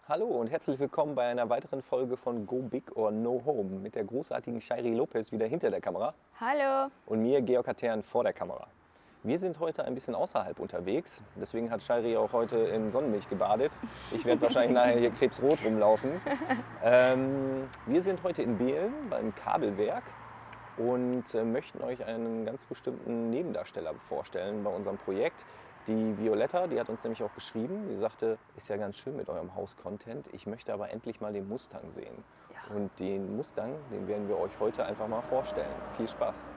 Hallo und herzlich willkommen bei einer weiteren Folge von Go Big or No Home mit der großartigen Shairi Lopez wieder hinter der Kamera Hallo. und mir, Georg Hatern, vor der Kamera. Wir sind heute ein bisschen außerhalb unterwegs, deswegen hat Shairi auch heute in Sonnenmilch gebadet. Ich werde wahrscheinlich nachher hier krebsrot rumlaufen. Wir sind heute in Behlen beim Kabelwerk und möchten euch einen ganz bestimmten Nebendarsteller vorstellen bei unserem Projekt. Die Violetta, die hat uns nämlich auch geschrieben, die sagte, ist ja ganz schön mit eurem Haus-Content, ich möchte aber endlich mal den Mustang sehen. Ja. Und den Mustang, den werden wir euch heute einfach mal vorstellen. Viel Spaß!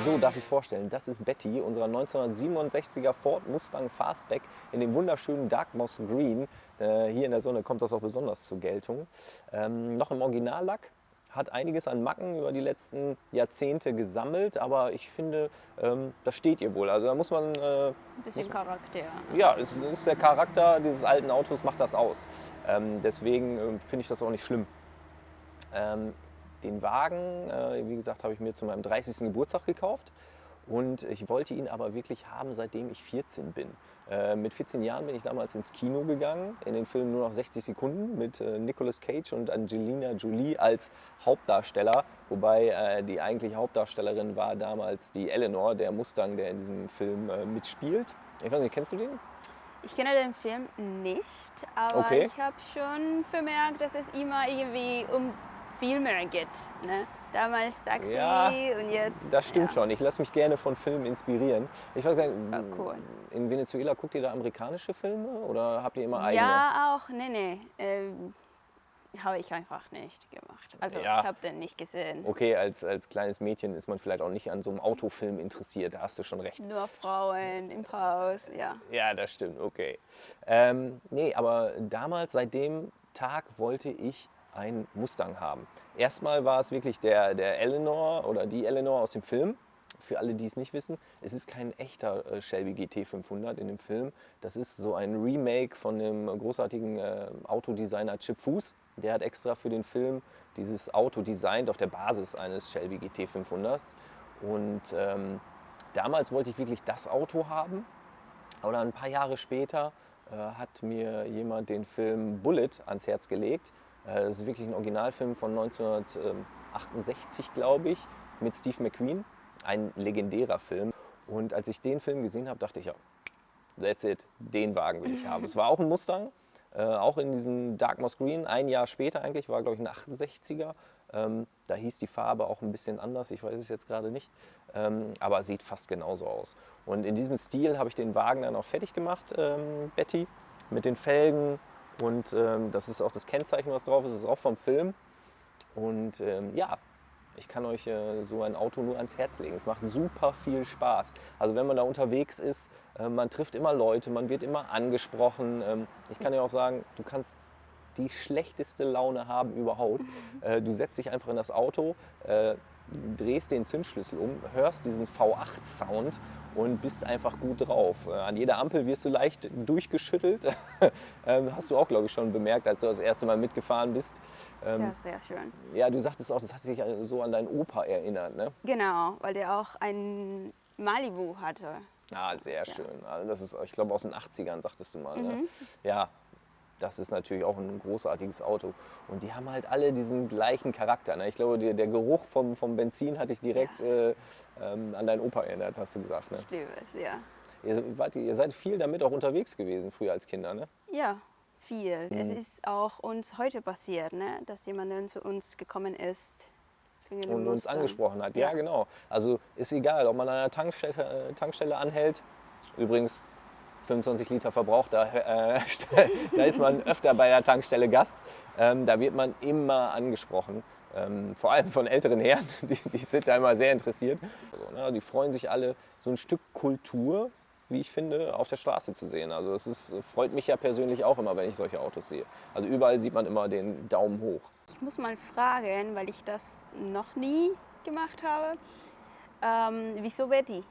So darf ich vorstellen, das ist Betty, unser 1967er Ford Mustang Fastback in dem wunderschönen Dark Moss Green. Hier in der Sonne kommt das auch besonders zur Geltung. Noch im Originallack, hat einiges an Macken über die letzten Jahrzehnte gesammelt, aber ich finde, das steht ihr wohl. Also da muss man... Ein bisschen Charakter. ja, es ist der Charakter dieses alten Autos, macht das aus. Deswegen finde ich das auch nicht schlimm. Den Wagen, wie gesagt, habe ich mir zu meinem 30. Geburtstag gekauft und ich wollte ihn aber wirklich haben, seitdem ich 14 bin. Mit 14 Jahren bin ich damals ins Kino gegangen, in den Film Nur noch 60 Sekunden mit Nicolas Cage und Angelina Jolie als Hauptdarsteller, wobei die eigentliche Hauptdarstellerin war damals die Eleanor, der Mustang, der in diesem Film mitspielt. Ich weiß nicht, kennst du den? Ich kenne den Film nicht, aber Okay. ich habe schon vermerkt, dass es immer irgendwie um viel mehr geht. Ne? Damals Taxi Ja, und jetzt. Das stimmt ja. schon. Ich lasse mich gerne von Filmen inspirieren. Ich weiß nicht, Cool. in Venezuela guckt ihr da amerikanische Filme oder habt ihr immer eigene? Ja, auch. Nee. Habe ich einfach nicht gemacht. Also Ja. ich habe den nicht gesehen. Okay, als kleines Mädchen ist man vielleicht auch nicht an so einem Autofilm interessiert, da hast du schon recht. Nur Frauen im Haus, ja. Ja, das stimmt, okay. Nee, aber damals, seit dem Tag, wollte ich einen Mustang haben. Erstmal war es wirklich der Eleanor oder die Eleanor aus dem Film. Für alle, die es nicht wissen, es ist kein echter Shelby GT 500 in dem Film. Das ist so ein Remake von dem großartigen Autodesigner Chip Foose. Der hat extra für den Film dieses Auto designt auf der Basis eines Shelby GT 500. Und damals wollte ich wirklich das Auto haben. Oder ein paar Jahre später hat mir jemand den Film Bullet ans Herz gelegt. Das ist wirklich ein Originalfilm von 1968, glaube ich, mit Steve McQueen. Ein legendärer Film. Und als ich den Film gesehen habe, dachte ich, ja, that's it, den Wagen will ich haben. Es war auch ein Mustang, auch in diesem Dark Moss Green. Ein Jahr später eigentlich, war glaube ich ein 68er. Da hieß die Farbe auch ein bisschen anders, ich weiß es jetzt gerade nicht. Aber sieht fast genauso aus. Und in diesem Stil habe ich den Wagen dann auch fertig gemacht, Betty, mit den Felgen. Und das ist auch das Kennzeichen, was drauf ist, ist auch vom Film. Und ja, ich kann euch so ein Auto nur ans Herz legen. Es macht super viel Spaß. Also wenn man da unterwegs ist, man trifft immer Leute, man wird immer angesprochen. Ich kann dir auch sagen, du kannst die schlechteste Laune haben überhaupt. Du setzt dich einfach in das Auto, drehst den Zündschlüssel um, hörst diesen V8-Sound und bist einfach gut drauf. An jeder Ampel wirst du leicht durchgeschüttelt. Hast du auch, glaube ich, schon bemerkt, als du das erste Mal mitgefahren bist. Sehr schön. Ja, du sagtest auch, das hat sich so an deinen Opa erinnert, ne? Genau, weil der auch ein Malibu hatte. Ah, sehr Ja. schön. Also das ist, ich glaube, aus den 80ern, sagtest du mal. Ne? Ja, das ist natürlich auch ein großartiges Auto. Und die haben halt alle diesen gleichen Charakter. Ne? Ich glaube, der Geruch vom Benzin hat dich direkt an deinen Opa erinnert, hast du gesagt. Ne? Ich liebe es, ja. Ihr seid viel damit auch unterwegs gewesen, früher als Kinder, ne? Ja, viel. Es ist auch uns heute passiert, ne? Dass jemand dann zu uns gekommen ist. wegen dem Und uns Mustang. angesprochen hat. Ja, genau. Also ist egal, ob man an einer Tankstelle anhält. Übrigens, 25 Liter Verbrauch, da ist man öfter bei der Tankstelle Gast. Da wird man immer angesprochen, vor allem von älteren Herren, die sind da immer sehr interessiert. Also, ne, die freuen sich alle, so ein Stück Kultur, wie ich finde, auf der Straße zu sehen. Also freut mich ja persönlich auch immer, wenn ich solche Autos sehe. Also überall sieht man immer den Daumen hoch. Ich muss mal fragen, weil ich das noch nie gemacht habe. Wieso Betty?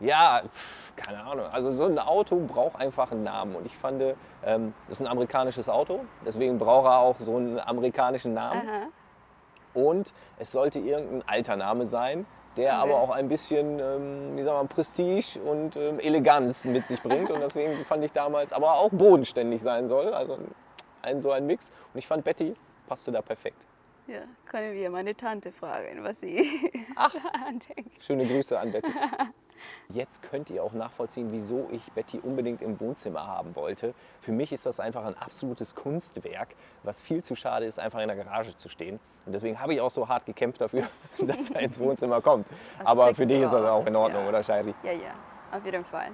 Ja, keine Ahnung. Also so ein Auto braucht einfach einen Namen. Und ich fand, das ist ein amerikanisches Auto, deswegen braucht er auch so einen amerikanischen Namen. Aha. Und es sollte irgendein alter Name sein, der Okay. aber auch ein bisschen, wie sagen wir, Prestige und Eleganz mit sich bringt. Und deswegen fand ich damals, aber auch bodenständig sein soll. Also so ein Mix. Und ich fand, Betty passte da perfekt. Ja, können wir meine Tante fragen, was sie denkt. Schöne Grüße an Betty. Jetzt könnt ihr auch nachvollziehen, wieso ich Betty unbedingt im Wohnzimmer haben wollte. Für mich ist das einfach ein absolutes Kunstwerk, was viel zu schade ist, einfach in der Garage zu stehen. Und deswegen habe ich auch so hart gekämpft dafür, dass er ins Wohnzimmer kommt. Aber kriegst für dich du ist das auch. auch in Ordnung, Ja. oder Shairi? Ja, ja, auf jeden Fall.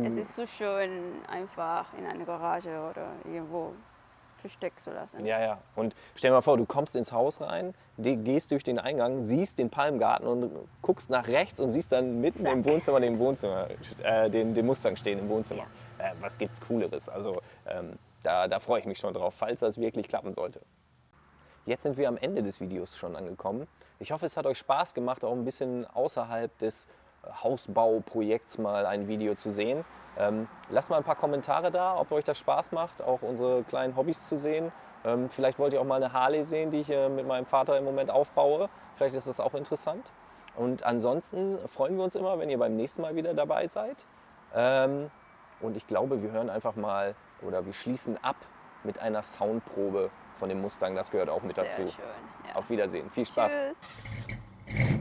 Es ist so schön, einfach in eine Garage oder irgendwo versteckt zu lassen. Ja, ja. Und stell dir mal vor, du kommst ins Haus rein, gehst durch den Eingang, siehst den Palmgarten und guckst nach rechts und siehst dann mitten im Wohnzimmer den Mustang stehen im Wohnzimmer. Was gibt's Cooleres? Also da freue ich mich schon drauf, falls das wirklich klappen sollte. Jetzt sind wir am Ende des Videos schon angekommen. Ich hoffe, es hat euch Spaß gemacht, auch ein bisschen außerhalb des Hausbauprojekts mal ein Video zu sehen. Lasst mal ein paar Kommentare da, ob euch das Spaß macht, auch unsere kleinen Hobbys zu sehen. Vielleicht wollt ihr auch mal eine Harley sehen, die ich mit meinem Vater im Moment aufbaue. Vielleicht ist das auch interessant. Und ansonsten freuen wir uns immer, wenn ihr beim nächsten Mal wieder dabei seid. Und ich glaube, wir hören einfach mal oder wir schließen ab mit einer Soundprobe von dem Mustang. Das gehört auch mit Sehr dazu. schön. Ja. Auf Wiedersehen. Viel Spaß. Tschüss.